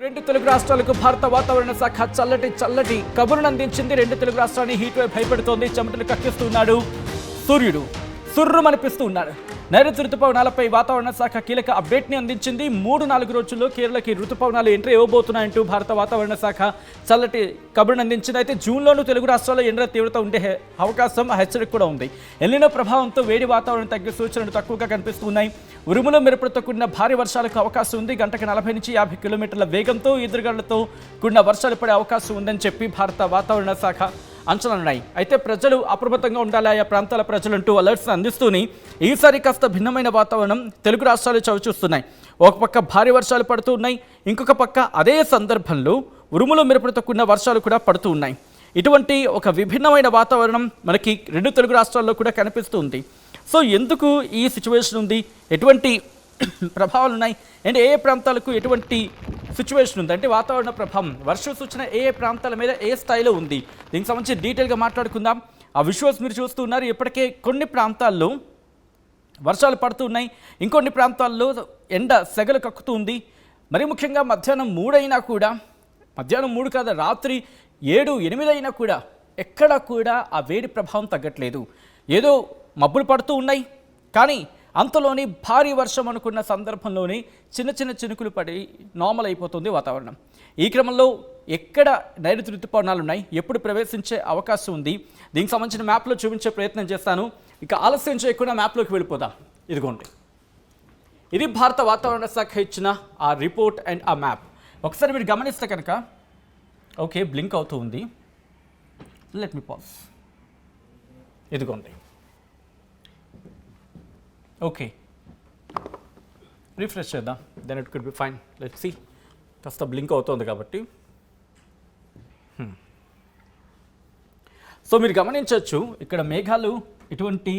రెండు తెలుగు రాష్ట్రాలకు భారత వాతావరణ శాఖ చల్లటి కబురును అందించింది. రెండు తెలుగు రాష్ట్రాన్ని హీట్ వేవ్ భయపెడుతోంది. చెమటలు కక్కిస్తున్నాడు సూర్యుడు, సుర్రుమనిపిస్తూ ఉన్నాడు. నైరుతి రుతుపవనాలపై వాతావరణ శాఖ కీలక అప్డేట్ని అందించింది. 3-4 రోజుల్లో కేరళకి రుతుపవనాలు ఎంట్రీ ఇవ్వబోతున్నాయంటూ భారత వాతావరణ శాఖ చల్లటి కబురును అందించింది. అయితే జూన్లోనూ తెలుగు రాష్ట్రాల్లో ఎండల తీవ్రత ఉండే అవకాశం, హెచ్చరిక కూడా ఉంది. ఎల్నినో ప్రభావంతో వేడి వాతావరణం తగ్గే సూచనలు తక్కువగా కనిపిస్తున్నాయి. ఉరుములు మెరుపులతో కూడిన భారీ వర్షాలకు అవకాశం ఉంది. గంటకు 40 నుంచి 50 కిలోమీటర్ల వేగంతో ఎదురుగాళ్లతో కూడిన వర్షాలు పడే అవకాశం ఉందని చెప్పి భారత వాతావరణ శాఖ అంచనాలున్నాయి. అయితే ప్రజలు అప్రమత్తంగా ఉండాలి. ఆయా ప్రాంతాల ప్రజలంటూ అలర్ట్స్ అందిస్తూనే ఈసారి కాస్త భిన్నమైన వాతావరణం తెలుగు రాష్ట్రాలు చవిచూస్తున్నాయి. ఒక పక్క భారీ వర్షాలు పడుతూ ఉన్నాయి, ఇంకొక పక్క అదే సందర్భంలో ఉరుములు మెరుపులతో కూడిన వర్షాలు కూడా పడుతూ ఉన్నాయి. ఇటువంటి ఒక విభిన్నమైన వాతావరణం మనకి రెండు తెలుగు రాష్ట్రాల్లో కూడా కనిపిస్తుంది. సో ఎందుకు ఈ సిచ్యువేషన్ ఉంది, ఎటువంటి ప్రభావాలు ఉన్నాయి అండ్ ఏ ప్రాంతాలకు ఎటువంటి సిచ్యువేషన్ ఉంది అంటే వాతావరణ ప్రభావం, వర్ష సూచన ఏ ప్రాంతాల మీద ఏ స్థాయిలో ఉంది, దీనికి సంబంధించి డీటెయిల్గా మాట్లాడుకుందాం. ఆ విజువల్స్ మీరు చూస్తూ ఉన్నారు. ఇప్పటికే కొన్ని ప్రాంతాల్లో వర్షాలు పడుతూ ఉన్నాయి, ఇంకొన్ని ప్రాంతాల్లో ఎండ సెగలు కక్కుతూ ఉంది. మరి ముఖ్యంగా మధ్యాహ్నం 3 అయినా కూడా, మధ్యాహ్నం 3 కాదు రాత్రి 7-8 అయినా కూడా ఎక్కడా కూడా ఆ వేడి ప్రభావం తగ్గట్లేదు. ఏదో మబ్బులు పడుతూ ఉన్నాయి, కానీ అంతలోని భారీ వర్షం అనుకున్న సందర్భంలోనే చిన్న చినుకులు పడి నార్మల్ అయిపోతుంది వాతావరణం. ఈ క్రమంలో ఎక్కడ నైరుతి రుతుపవనాలు ఉన్నాయి, ఎప్పుడు ప్రవేశించే అవకాశం ఉంది, దీనికి సంబంధించిన మ్యాప్లో చూపించే ప్రయత్నం చేస్తాను. ఇక ఆలస్యం చేయకుండా మ్యాప్లోకి వెళ్ళిపోదాం. ఇదిగోండి, ఇది భారత వాతావరణ శాఖ ఇచ్చిన ఆ రిపోర్ట్ అండ్ ఆ మ్యాప్. ఒకసారి మీరు గమనిస్తే కనుక ఓకే బ్లింక్ అవుతూ ఉంది. Let me pause. ఇదిగోండి, ఓకే రిఫ్రెష్ చేద్దాం. Then it could be fine. Let see. కాస్త బ్లింక్ అవుతుంది కాబట్టి. సో మీరు గమనించవచ్చు ఇక్కడ మేఘాలు ఇటువంటి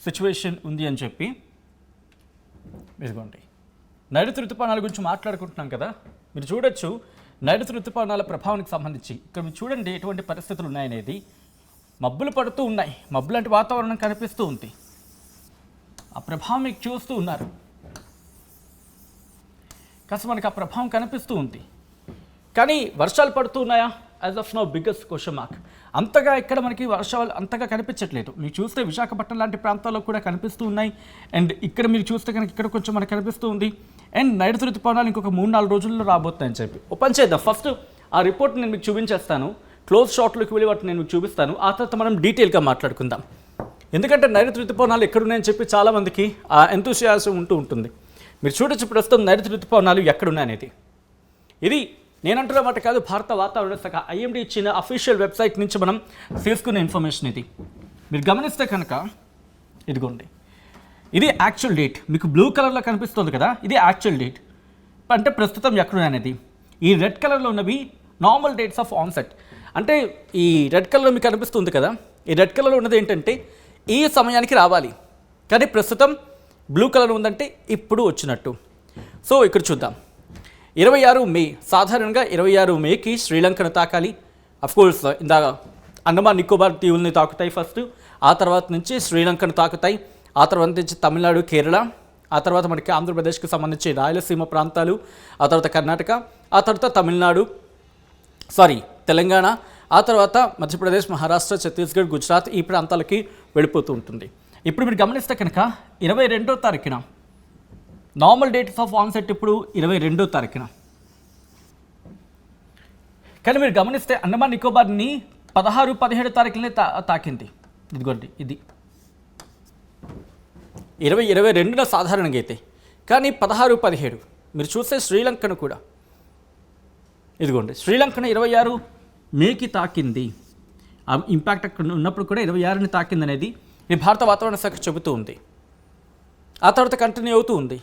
సిచ్యువేషన్ ఉంది అని చెప్పి. ఇదిగోండి, నైరుతి రుతుపవనాల గురించి మాట్లాడుకుంటున్నాం కదా, మీరు చూడొచ్చు నైరుతి రుతుపవనాల ప్రభావానికి సంబంధించి ఇక్కడ మీరు చూడండి ఎటువంటి పరిస్థితులు ఉన్నాయనేది. మబ్బులు పడుతూ ఉన్నాయి, మబ్బు లాంటి వాతావరణం కనిపిస్తూ ఉంది. ఆ ప్రభావం మీకు చూస్తూ ఉన్నారు, కాస్త మనకు ఆ ప్రభావం కనిపిస్తూ ఉంది. కానీ వర్షాలు పడుతూ ఉన్నాయా? As of now biggest question mark. అంతగా ఇక్కడ మనకి వర్షాలు అంతగా కనిపించట్లేదు. మీరు చూస్తే విశాఖపట్నం లాంటి ప్రాంతాల్లో కూడా కనిపిస్తూ ఉన్నాయి. అండ్ ఇక్కడ మీరు చూస్తే కనుక ఇక్కడ కొంచెం మనకు కనిపిస్తూ ఉంది. అండ్ నైరుతి రుతుపవనాలు ఇంకొక 3-4 రోజుల్లో రాబోతాయని చెప్పి ఓపెన్ చేద్దాం. ఫస్ట్ ఆ రిపోర్ట్ నేను మీకు చూపించేస్తాను, క్లోజ్ షాట్లోకి వెళ్ళి వాటిని నేను మీకు చూపిస్తాను. ఆ తర్వాత మనం డీటెయిల్గా మాట్లాడుకుందాం. ఎందుకంటే నైరుతి రుతుపవనాలు ఎక్కడున్నాయని చెప్పి చాలామందికి ఆ ఎంతూసియాసం ఉంటూ ఉంటుంది. మీరు చూడొచ్చు ప్రస్తుతం నైరుతి రుతుపవనాలు ఎక్కడున్నాయనేది. ఇది నేనంటున్న మాట కాదు, భారత వాతావరణ శాఖ ఐఎండీ ఇచ్చిన అఫీషియల్ వెబ్సైట్ నుంచి మనం తీసుకున్న ఇన్ఫర్మేషన్ ఇది. మీరు గమనిస్తే కనుక ఇదిగోండి, ఇది యాక్చువల్ డేట్. మీకు బ్లూ కలర్లో కనిపిస్తుంది కదా, ఇది యాక్చువల్ డేట్ అంటే ప్రస్తుతం ఎక్కడున్నాయనేది. ఈ రెడ్ కలర్లో ఉన్నవి నార్మల్ డేట్స్ ఆఫ్ ఆన్సెట్. అంటే ఈ రెడ్ కలర్లో మీకు కనిపిస్తుంది కదా, ఈ రెడ్ కలర్లో ఉన్నది ఏంటంటే ఈ సమయానికి రావాలి, కానీ ప్రస్తుతం బ్లూ కలర్ ఉందంటే ఇప్పుడు వచ్చినట్టు. సో ఇక్కడ చూద్దాం, 26 మే, సాధారణంగా 26 మేకి శ్రీలంకను తాకాలి. అఫ్కోర్స్ ఇందాక అండమాన్ నికోబార్ దీవుల్ని తాకుతాయి ఫస్ట్, ఆ తర్వాత నుంచి శ్రీలంకను తాకుతాయి, ఆ తర్వాత నుంచి తమిళనాడు, కేరళ, ఆ తర్వాత మనకి ఆంధ్రప్రదేశ్కి సంబంధించి రాయలసీమ ప్రాంతాలు, ఆ తర్వాత కర్ణాటక, ఆ తర్వాత తెలంగాణ, ఆ తర్వాత మధ్యప్రదేశ్, మహారాష్ట్ర, ఛత్తీస్గఢ్, గుజరాత్ ఈ ప్రాంతాలకి వెళ్ళిపోతూ ఉంటుంది. ఇప్పుడు మీరు గమనిస్తే కనుక 22వ తారీఖున నార్మల్ డేట్స్ ఆఫ్ ఆన్సెట్ ఇప్పుడు 22వ తారీఖున. కానీ మీరు గమనిస్తే అండమాన్ నికోబార్ని 16-17 తారీఖులనే తాకింది. ఇదిగోండి, ఇది 22న సాధారణంగా అయితే, కానీ 16-17 మీరు చూస్తే శ్రీలంకను కూడా ఇదిగోండి, శ్రీలంకను 26 మేకి తాకింది. ఆ ఇంపాక్ట్ అక్కడ ఉన్నప్పుడు కూడా 26ని తాకింది అనేది ఈ భారత వాతావరణ శాఖ చెబుతూ ఉంది. ఆ తర్వాత కంటిన్యూ అవుతూ ఉంది.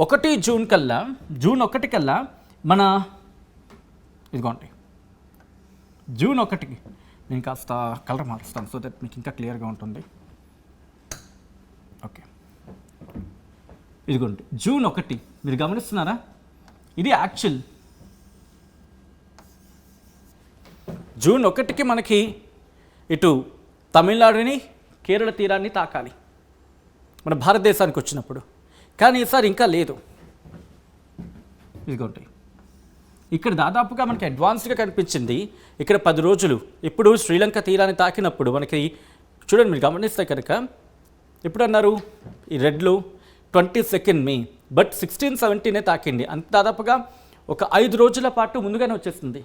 1 జూన్ కల్లా, జూన్ 1 కల్లా మన ఇదిగోండి, జూన్ 1కి నేను కాస్త కలర్ మారుస్తాను సో దట్ మీకు ఇంకా క్లియర్గా ఉంటుంది. ఓకే, ఇదిగోండి జూన్ 1 మీరు గమనిస్తున్నారా, ఇది యాక్చువల్. జూన్ 1కి మనకి ఇటు తమిళనాడుని, కేరళ తీరాన్ని తాకాలి మన భారతదేశానికి వచ్చినప్పుడు. కానీ ఈసారి ఇంకా లేదు. ఇదిగోండి ఇక్కడ దాదాపుగా మనకి అడ్వాన్స్డ్గా కనిపించింది. ఇక్కడ 10 రోజులు ఇప్పుడు శ్రీలంక తీరాన్ని తాకినప్పుడు మనకి చూడండి, మీరు గమనిస్తే కనుక ఎప్పుడు అన్నారు ఈ రెడ్లు 22 మే, బట్ 16-17 తాకింది. అంత దాదాపుగా ఒక 5 రోజుల పాటు ముందుగానే వచ్చేస్తుంది.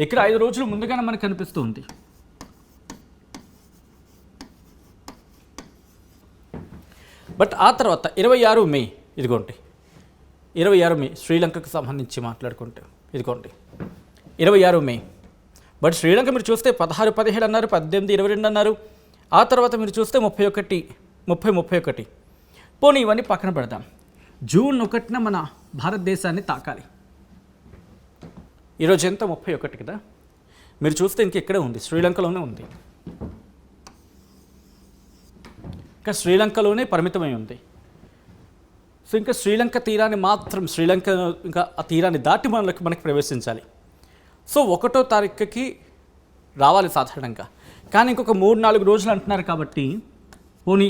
ఇక్కడ 5 రోజులు ముందుగానే మనకు కనిపిస్తుంది. బట్ ఆ తర్వాత 26 మే, ఇదిగోండి 26 మే శ్రీలంకకు సంబంధించి మాట్లాడుకుంటే ఇదిగోండి 26 మే. బట్ శ్రీలంక మీరు చూస్తే 16-17 అన్నారు, 18-22 అన్నారు. ఆ తర్వాత మీరు చూస్తే 30-31. పోనీ ఇవన్నీ పక్కన పెడదాం. జూన్ 1న మన భారతదేశాన్ని తాకాలి. ఈరోజు ఎంత 31 కదా. మీరు చూస్తే ఇంకెక్కడే ఉంది, శ్రీలంకలోనే ఉంది. ఇంకా శ్రీలంకలోనే పరిమితమై ఉంది. సో ఇంకా శ్రీలంక తీరాన్ని మాత్రం, శ్రీలంక ఇంకా ఆ తీరాన్ని దాటి మనకి ప్రవేశించాలి. సో 1వ తారీఖుకి రావాలి సాధారణంగా, కానీ ఇంకొక 3-4 రోజులు అంటున్నారు కాబట్టి పోనీ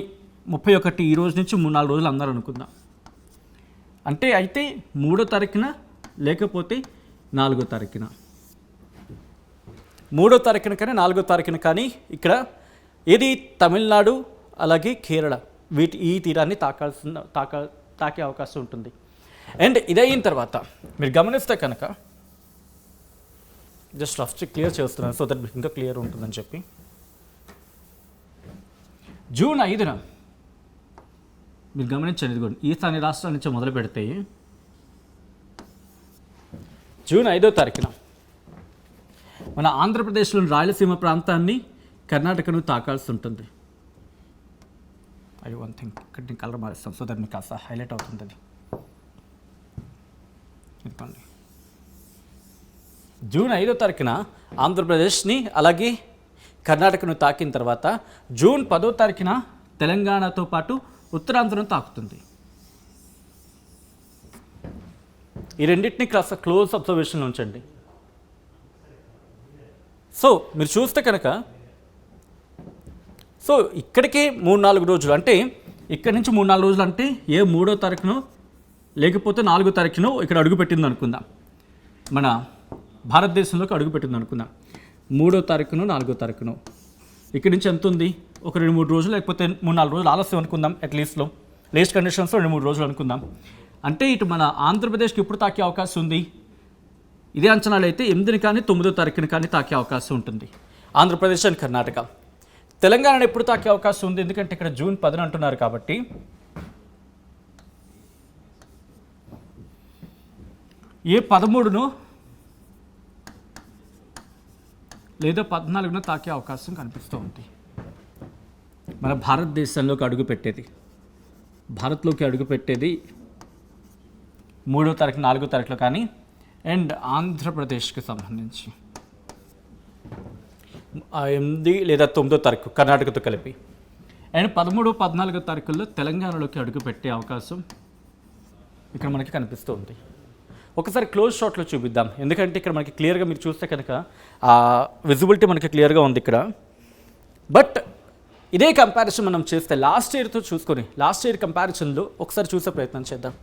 31 ఈ రోజు నుంచి 3-4 రోజులు అందరూ అనుకుందాం. అంటే అయితే 3వ తారీఖున లేకపోతే 4వ తారీఖున, 3వ తారీఖున కానీ 4వ తారీఖున కానీ ఇక్కడ ఏది తమిళనాడు అలాగే కేరళ ఈ తీరాన్ని తాకే అవకాశం ఉంటుంది. అండ్ ఇదయిన తర్వాత మీరు గమనిస్తే కనుక జస్ట్ రఫ్ క్లియర్ చేస్తున్నాను సో దట్ ఇంకా క్లియర్ ఉంటుందని చెప్పి. జూన్ 5న మీరు గమనించండి, ఇదిగోండి ఈశాన్య రాష్ట్రాల నుంచి మొదలు పెడితే జూన్ 5వ తారీఖున మన ఆంధ్రప్రదేశ్లోని రాయలసీమ ప్రాంతాన్ని, కర్ణాటకను తాకాల్సి ఉంటుంది. వన్ థింగ్ ఇక్కడ నేను కలర్ మారుస్తాం సో దట్ మీకు కాస్త హైలైట్ అవుతుంది. ఇదిగోండి జూన్ 5వ తారీఖున ఆంధ్రప్రదేశ్ని అలాగే కర్ణాటకను తాకిన తర్వాత జూన్ 10వ తారీఖున తెలంగాణతో పాటు ఉత్తరాంధ్రను తాకుతుంది. ఈ రెండింటిని కాస్త క్లోజ్ అబ్జర్వేషన్లో ఉంచండి. సో మీరు చూస్తే కనుక సో ఇక్కడికే 3-4 రోజులు, అంటే ఇక్కడి నుంచి 3-4 రోజులు అంటే 3వ తారీఖునో లేకపోతే 4వ తారీఖునో ఇక్కడ అడుగుపెట్టింది అనుకుందాం, మన భారతదేశంలోకి అడుగుపెట్టింది అనుకుందాం. 3వ తారీఖునో 4వ తారీఖునో ఇక్కడి నుంచి ఎంత ఉంది, ఒక 2-3 రోజులు లేకపోతే 3-4 రోజులు ఆలస్యం అనుకుందాం. అట్లీస్ట్లో లేస్ట్ కండిషన్స్లో 2-3 రోజులు అనుకుందాం. అంటే ఇటు మన ఆంధ్రప్రదేశ్కి ఎప్పుడు తాకే అవకాశం ఉంది, ఇదే అంచనాలు అయితే 8ని కానీ 9వ తారీఖుని కానీ తాకే అవకాశం ఉంటుంది ఆంధ్రప్రదేశ్ అండ్ కర్ణాటక. తెలంగాణ ఎప్పుడు తాకే అవకాశం ఉంది, ఎందుకంటే ఇక్కడ జూన్ 10న అంటున్నారు కాబట్టి ఏ 13నో లేదా 14న తాకే అవకాశం కనిపిస్తూ ఉంది. మన భారతదేశంలోకి అడుగుపెట్టేది, భారత్లోకి అడుగుపెట్టేది 3వ తారీఖు 4వ తారీఖులో కానీ, అండ్ ఆంధ్రప్రదేశ్కి సంబంధించి 8 లేదా 9వ తారీఖు కర్ణాటకతో కలిపి, అండ్ 13, 14 తారీఖుల్లో తెలంగాణలోకి అడుగుపెట్టే అవకాశం ఇక్కడ మనకి కనిపిస్తూ ఉంది. ఒకసారి క్లోజ్ షాట్లో చూపిద్దాం, ఎందుకంటే ఇక్కడ మనకి క్లియర్గా మీరు చూస్తే కనుక విజిబిలిటీ మనకి క్లియర్గా ఉంది ఇక్కడ. బట్ ఇదే కంపారిజన్ మనం చేస్తే లాస్ట్ ఇయర్తో చూసుకొని లాస్ట్ ఇయర్ కంపారిజన్లో ఒకసారి చూసే ప్రయత్నం చేద్దాం.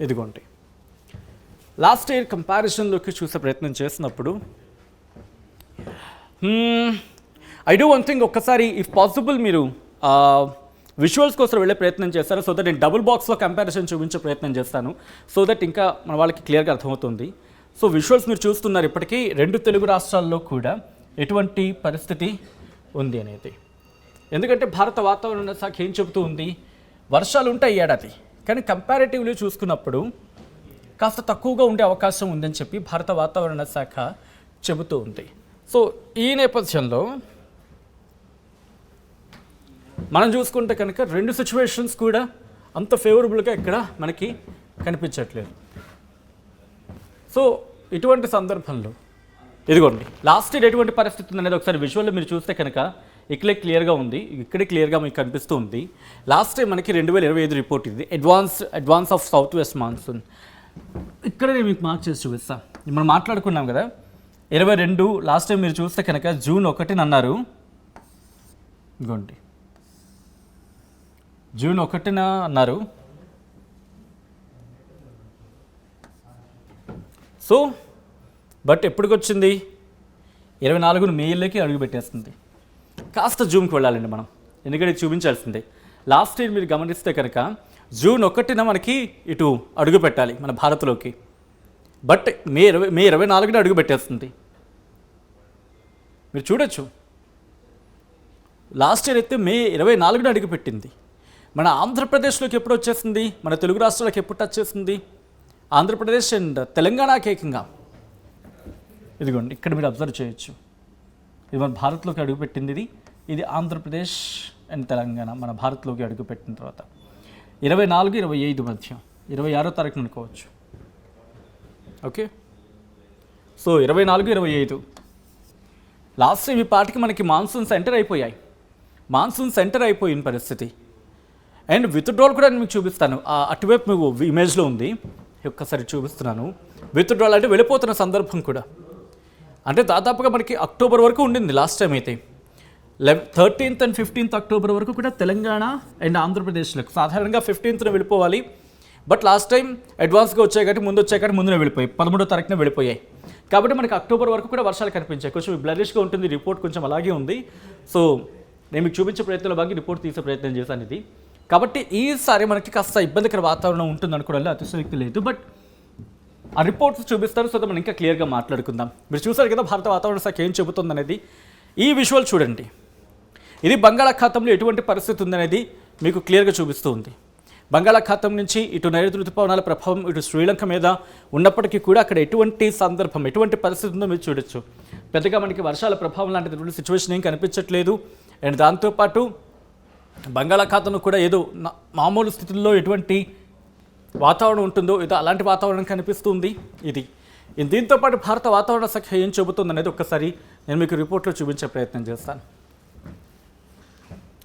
ఇదిగోండి లాస్ట్ ఇయర్ కంపారిజన్లోకి చూసే ప్రయత్నం చేసినప్పుడు ఐ డూ వన్ థింగ్, ఒక్కసారి ఇఫ్ పాసిబుల్ మీరు విజువల్స్ కోసం వెళ్ళే ప్రయత్నం చేస్తారు సో దట్ నేను డబుల్ బాక్స్లో కంపారిజన్ చూపించే ప్రయత్నం చేస్తాను సో దట్ ఇంకా మన వాళ్ళకి క్లియర్గా అర్థమవుతుంది. సో విజువల్స్ మీరు చూస్తున్నారు, ఇప్పటికీ 2 తెలుగు రాష్ట్రాల్లో కూడా ఎటువంటి పరిస్థితి ఉంది అనేది. ఎందుకంటే భారత వాతావరణ శాఖ ఏం చెబుతూ ఉంది, వర్షాలు ఉంటాయి ఏడాది, కానీ కంపారిటివ్లీ చూసుకున్నప్పుడు కాస్త తక్కువగా ఉండే అవకాశం ఉందని చెప్పి భారత వాతావరణ శాఖ చెబుతూ ఉంది. సో ఈ నేపథ్యంలో మనం చూసుకుంటే కనుక 2 సిచ్యువేషన్స్ కూడా అంత ఫేవరబుల్గా ఇక్కడ మనకి కనిపించట్లేదు. సో ఇటువంటి సందర్భంలో ఇదిగోండి లాస్ట్ ఇయర్ ఎటువంటి పరిస్థితి ఉంది అనేది ఒకసారి విజువల్లో మీరు చూస్తే కనుక ఇక్కడే క్లియర్గా ఉంది, ఇక్కడే క్లియర్గా మీకు కనిపిస్తూ ఉంది. లాస్ట్ టైం మనకి 2025 రిపోర్ట్ ఇది advance of south west monsoon. ఇక్కడ నేను మీకు మార్క్ చేసి చూపిస్తాను. మనం మాట్లాడుకున్నాం కదా 22 లాస్ట్ టైం మీరు చూస్తే కనుక జూన్ 1న అన్నారు, ఇదిగోండి జూన్ 1న అన్నారు, సో బట్ ఎప్పటికొచ్చింది 24 మేలోకి అడుగు పెట్టేస్తుంది. కాస్త జూమ్కి వెళ్ళాలండి మనం, ఎందుకంటే చూపించాల్సిందే. లాస్ట్ ఇయర్ మీరు గమనిస్తే కనుక జూన్ 1న మనకి ఇటు అడుగు పెట్టాలి మన భారత్లోకి, బట్ మే 24న అడుగు పెట్టేస్తుంది. మీరు చూడొచ్చు, లాస్ట్ ఇయర్ అయితే మే 24న అడుగు పెట్టింది. మన ఆంధ్రప్రదేశ్లోకి ఎప్పుడు వచ్చేసింది, మన తెలుగు రాష్ట్రాలకు ఎప్పుడు టచ్ చేసింది, ఆంధ్రప్రదేశ్ అండ్ తెలంగాణకి ఏకంగా. ఇదిగోండి ఇక్కడ మీరు అబ్జర్వ్ చేయొచ్చు, ఇది మన భారత్లోకి అడుగుపెట్టింది. ఇది ఆంధ్రప్రదేశ్ అండ్ తెలంగాణ మన భారత్లోకి అడుగుపెట్టిన తర్వాత 24-25 మధ్య 26వ తారీఖున అనుకోవచ్చు. ఓకే, సో 24-25 లాస్ట్ ఈ పాటికి మనకి మాన్సూన్స్ ఎంటర్ అయిపోయాయి. మాన్సూన్స్ ఎంటర్ అయిపోయిన పరిస్థితి. అండ్ విత్డ్రాల్ కూడా నేను మీకు చూపిస్తాను, అటువైపు మీకు ఇమేజ్లో ఉంది, ఒక్కసారి చూపిస్తున్నాను. విత్డ్రాల్ అంటే వెళ్ళిపోతున్న సందర్భం కూడా, అంటే దాదాపుగా మనకి అక్టోబర్ వరకు ఉండింది లాస్ట్ టైం అయితే. 13th and 15th అక్టోబర్ వరకు కూడా తెలంగాణ అండ్ ఆంధ్రప్రదేశ్లకు సాధారణంగా 15th వెళ్ళిపోవాలి. బట్ లాస్ట్ టైం అడ్వాన్స్గా వచ్చాయి కాబట్టి ముందునే వెళ్ళిపోయాయి, 13వ తారీఖున వెళ్ళిపోయాయి. కాబట్టి మనకి అక్టోబర్ వరకు కూడా వర్షాలు కనిపించాయి. కొంచెం బ్లరిష్గా ఉంటుంది, రిపోర్ట్ కొంచెం అలాగే ఉంది. సో నేను మీకు చూపించే ప్రయత్నంలో బాగా రిపోర్ట్ తీసే ప్రయత్నం చేశాను ఇది. కాబట్టి ఈసారి మనకి కాస్త ఇబ్బందికర వాతావరణం ఉంటుంది అనుకోవడంలో అతిశయోక్తి లేదు. బట్ ఆ రిపోర్ట్స్ చూపిస్తారు, సో మనం ఇంకా క్లియర్గా మాట్లాడుకుందాం. మీరు చూసారు కదా భారత వాతావరణ శాఖ ఏం చెబుతుంది అనేది. ఈ విజువల్ చూడండి, ఇది బంగాళాఖాతంలో ఎటువంటి పరిస్థితి ఉందనేది మీకు క్లియర్గా చూపిస్తూ ఉంది. బంగాళాఖాతం నుంచి ఇటు నైరుతి ఋతుపవనాల ప్రభావం ఇటు శ్రీలంక మీద ఉన్నప్పటికీ కూడా అక్కడ ఎటువంటి సందర్భం, ఎటువంటి పరిస్థితి ఉందో మీరు చూడొచ్చు. పెద్దగా మనకి వర్షాల ప్రభావం లాంటి సిచ్యువేషన్ ఏం కనిపించట్లేదు. అండ్ దాంతోపాటు బంగాళాఖాతంలో కూడా ఏదో మామూలు స్థితుల్లో ఎటువంటి వాతావరణం ఉంటుందో ఏదో అలాంటి వాతావరణం కనిపిస్తుంది. ఇది దీంతోపాటు భారత వాతావరణ శాఖ ఏం చెబుతుంది అనేది ఒక్కసారి నేను మీకు రిపోర్ట్లో చూపించే ప్రయత్నం చేస్తాను.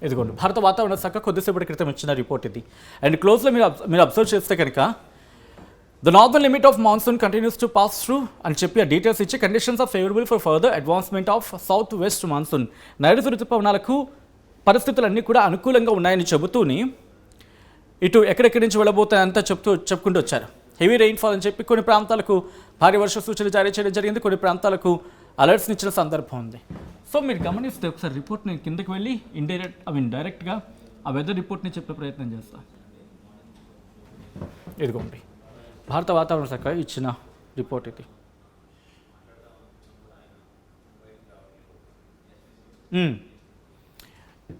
ఇదిగోండి భారత వాతావరణ శాఖ కొద్దిసేపటి క్రితం ఇచ్చిన రిపోర్ట్ ఇది. అండ్ క్లోజ్లో మీరు అబ్జర్వ్ చేస్తే కనుక the northern limit of monsoon continues to pass through అని చెప్పి ఆ డీటెయిల్స్ ఇచ్చి conditions are favourable for further advancement of south west monsoon. నైరుతి ఋతుపవనాలకు పరిస్థితులన్నీ కూడా అనుకూలంగా ఉన్నాయని చెబుతూని ఇటు ఎక్కడెక్కడి నుంచి వెళ్ళబోతాయంతా చెప్పుకుంటూ వచ్చారు. హెవీ రెయిన్ఫాల్ అని చెప్పి కొన్ని ప్రాంతాలకు భారీ వర్ష సూచనలు జారీ చేయడం జరిగింది, కొన్ని ప్రాంతాలకు అలర్ట్స్ని ఇచ్చిన సందర్భం ఉంది. సో మీరు గమనిస్తే ఒకసారి రిపోర్ట్ నేను కిందకి వెళ్ళి డైరెక్ట్గా ఆ వెదర్ రిపోర్ట్ని చెప్పే ప్రయత్నం చేస్తాను. ఇదిగోండి భారత వాతావరణ శాఖ ఇచ్చిన రిపోర్ట్ ఇది.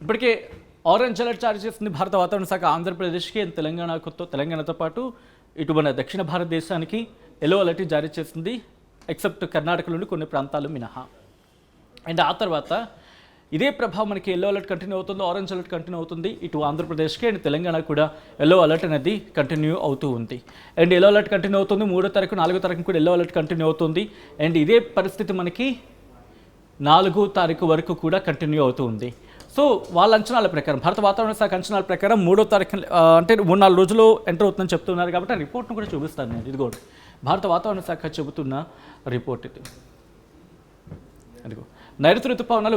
ఇప్పటికే ఆరెంజ్ అలర్ట్ జారీ చేస్తుంది భారత వాతావరణ శాఖ ఆంధ్రప్రదేశ్కి అండ్ తెలంగాణతో పాటు ఇటు మన దక్షిణ భారతదేశానికి ఎల్లో అలర్ట్ జారీ చేస్తుంది, ఎక్సెప్ట్ కర్ణాటకలోని కొన్ని ప్రాంతాలు మినహా. అండ్ ఆ తర్వాత ఇదే ప్రభావం మనకి ఎల్లో అలర్ట్ కంటిన్యూ అవుతుంది, ఆరెంజ్ అలర్ట్ కంటిన్యూ అవుతుంది. ఇటు ఆంధ్రప్రదేశ్కి అండ్ తెలంగాణ కూడా ఎల్లో అలర్ట్ అనేది కంటిన్యూ అవుతూ ఉంది. అండ్ ఎల్లో అలర్ట్ కంటిన్యూ అవుతుంది, 3వ తారీఖు 4వ తారీఖు కూడా ఎల్లో అలర్ట్ కంటిన్యూ అవుతుంది. అండ్ ఇదే పరిస్థితి మనకి 4వ తారీఖు వరకు కూడా కంటిన్యూ అవుతూ ఉంది. సో వాళ్ళ అంచనాల ప్రకారం, భారత వాతావరణ శాఖ అంచనాల ప్రకారం 3వ తారీఖు అంటే 3-4 రోజుల్లో ఎంటర్ అవుతుందని చెప్తున్నారు. కాబట్టి ఆ రిపోర్ట్ను కూడా చూపిస్తాను నేను. ఇది కూడా భారత వాతావరణ శాఖ చెబుతున్న రిపోర్ట్ ఇది. అదిగో నైరుతి ఋతుపవనాలు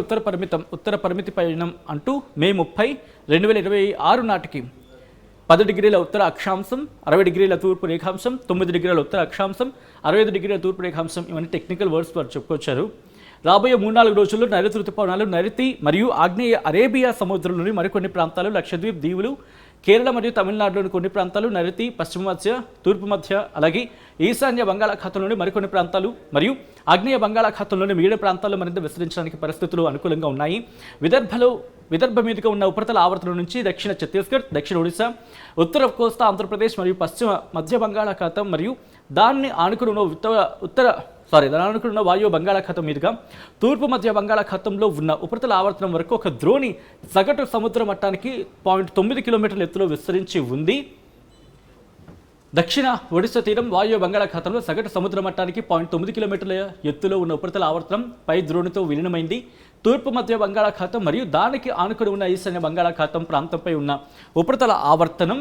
ఉత్తర పరిమితి పయనం అంటూ మే 30, 2026 నాటికి 10 డిగ్రీల ఉత్తర అక్షాంశం, 60 డిగ్రీల తూర్పు రేఖాంశం, 9 డిగ్రీల ఉత్తర అక్షాంశం, 65 డిగ్రీల తూర్పు రేఖాంశం, ఇవన్నీ టెక్నికల్ వర్డ్స్ వారు చెప్పుకొచ్చారు. రాబోయే 3-4 రోజుల్లో నైరుతి ఋతుపవనాలు నైరుతి మరియు ఆగ్నేయ అరేబియా సముద్రంలోని మరికొన్ని ప్రాంతాలు, లక్షద్వీప్ దీవులు, కేరళ మరియు తమిళనాడులోని కొన్ని ప్రాంతాలు, నైరుతి పశ్చిమ మధ్య, తూర్పు మధ్య, అలాగే ఈశాన్య బంగాళాఖాతంలోని మరికొన్ని ప్రాంతాలు మరియు ఆగ్నేయ బంగాళాఖాతంలోని మిగిలిన ప్రాంతాల్లో మరింత విస్తరించడానికి పరిస్థితులు అనుకూలంగా ఉన్నాయి. విదర్భ మీదుగా ఉన్న ఉపరితల ఆవర్తనం నుంచి దక్షిణ ఛత్తీస్గఢ్, దక్షిణ ఒడిశా, ఉత్తర కోస్తా ఆంధ్రప్రదేశ్ మరియు పశ్చిమ మధ్య బంగాళాఖాతం మరియు దాన్ని ఆనుకుని ఉన్న వాయువ్య బంగాళాఖాతం మీదుగా తూర్పు మధ్య బంగాళాఖాతంలో ఉన్న ఉపరితల ఆవర్తనం వరకు ఒక ద్రోణి సగటు సముద్ర మట్టానికి 0.9 కిలోమీటర్ల ఎత్తులో విస్తరించి ఉంది. దక్షిణ ఒడిశా తీరం వాయువ్య బంగాళాఖాతంలో సగటు సముద్ర మట్టానికి 0.9 కిలోమీటర్ల ఎత్తులో ఉన్న ఉపరితల ఆవర్తనం పై ద్రోణితో విలీనమైంది. తూర్పు మధ్య బంగాళాఖాతం మరియు దానికి ఆనుకుని ఉన్న ఈశాన్య బంగాళాఖాతం ప్రాంతంపై ఉన్న ఉపరితల ఆవర్తనం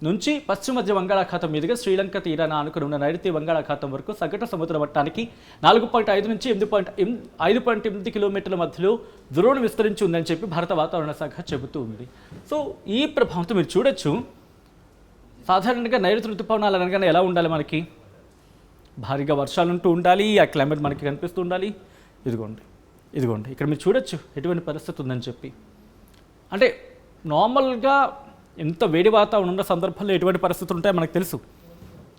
నుంచి పశ్చిమ మధ్య బంగాళాఖాతం మీదుగా శ్రీలంక తీరాన ఆనుకుని ఉన్న నైరుతి బంగాళాఖాతం వరకు సగటు సముద్ర మట్టానికి 4.5 నుంచి 8.8 కిలోమీటర్ల మధ్యలో ద్రోణి విస్తరించి ఉందని చెప్పి భారత వాతావరణ శాఖ చెబుతూ ఉంది. సో ఈ ప్రభావంతో మీరు చూడొచ్చు, సాధారణంగా నైరుతి ఋతుపవనాలు అనగానే ఎలా ఉండాలి మనకి, భారీగా వర్షాలు ఉంటూ ఉండాలి, ఆ క్లైమేట్ మనకి కనిపిస్తూ ఉండాలి. ఇదిగోండి ఇక్కడ మీరు చూడొచ్చు ఎటువంటి పరిస్థితి ఉందని చెప్పి. అంటే నార్మల్గా ఎంత వేడి వాతావరణం ఉన్న సందర్భంలో ఎటువంటి పరిస్థితులు ఉంటాయో మనకు తెలుసు,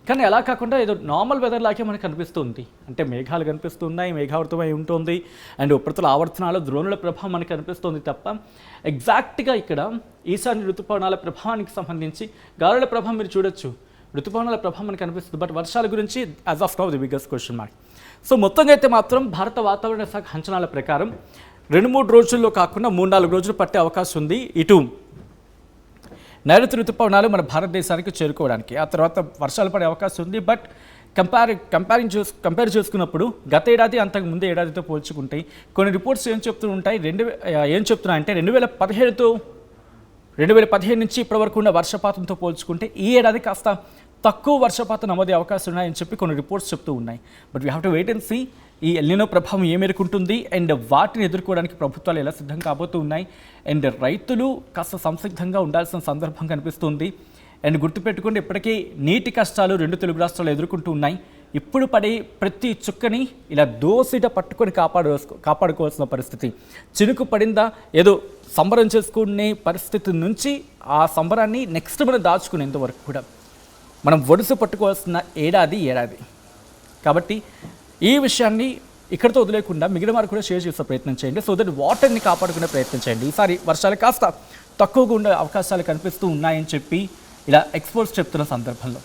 కానీ అలా కాకుండా ఏదో నార్మల్ వెదర్ లాగే మనకు కనిపిస్తుంది. అంటే మేఘాలు కనిపిస్తున్నాయి, మేఘావృతమై ఉంటుంది, అండ్ ఉపరితల ఆవర్తనాలు ద్రోణుల ప్రభావం మనకు కనిపిస్తుంది తప్ప ఎగ్జాక్ట్గా ఇక్కడ ఈశాన్య ఋతుపవనాల ప్రభావానికి సంబంధించి గాలుల ప్రభావం మీరు చూడొచ్చు, ఋతుపవనాల ప్రభావం మనకు కనిపిస్తుంది. బట్ వర్షాల గురించి as of now the biggest question mark. So మొత్తంగా అయితే మాత్రం భారత వాతావరణ శాఖ అంచనాల ప్రకారం 2-3 రోజుల్లో కాకుండా 3-4 రోజులు పట్టే అవకాశం ఉంది ఇటు నైరుతి ఋతుపవనాలు మన భారతదేశానికి చేరుకోవడానికి. ఆ తర్వాత వర్షాలు పడే అవకాశం ఉంది. బట్ కంపేర్ చేసుకున్నప్పుడు గత ఏడాది అంతకు ముందు ఏడాదితో పోల్చుకుంటే కొన్ని రిపోర్ట్స్ ఏం చెప్తున్నాయంటే 2017 నుంచి ఇప్పటి వరకు ఉన్న వర్షపాతంతో పోల్చుకుంటే ఈ ఏడాది కాస్త తక్కువ వర్షపాతం నమోదే అవకాశం ఉన్నాయని చెప్పి కొన్ని రిపోర్ట్స్ చెప్తూ ఉన్నాయి. But we have to wait and see ఈ ఎల్నినో ప్రభావం ఏ మేరకు ఉంటుంది అండ్ వాటిని ఎదుర్కోవడానికి ప్రభుత్వాలు ఎలా సిద్ధం కాబోతూ ఉన్నాయి అండ్ రైతులు కాస్త సంసిద్ధంగా ఉండాల్సిన సందర్భం కనిపిస్తుంది. అండ్ గుర్తుపెట్టుకుంటే ఇప్పటికీ నీటి కష్టాలు 2 తెలుగు రాష్ట్రాలు ఎదుర్కొంటూ ఉన్నాయి. ఇప్పుడు పడే ప్రతి చుక్కని ఇలా దోసిట పట్టుకొని కాపాడుకోవాల్సిన పరిస్థితి. చినుకు పడిందా ఏదో సంబరం చేసుకునే పరిస్థితి నుంచి ఆ సంబరాన్ని నెక్స్ట్ మనం దాచుకునేంత వరకు కూడా మనం ఒడుసు పట్టుకోవాల్సిన ఏడాది. కాబట్టి ఈ విషయాన్ని ఇక్కడితో వదిలేకుండా మిగిలిన వారు కూడా షేర్ చేసే ప్రయత్నం చేయండి. సో దట్ వాటర్ని కాపాడుకునే ప్రయత్నం చేయండి. ఈసారి వర్షాలు కాస్త తక్కువగా ఉండే అవకాశాలు కనిపిస్తూ ఉన్నాయని చెప్పి ఇలా ఎక్స్పర్ట్స్ చెప్తున్న సందర్భంలో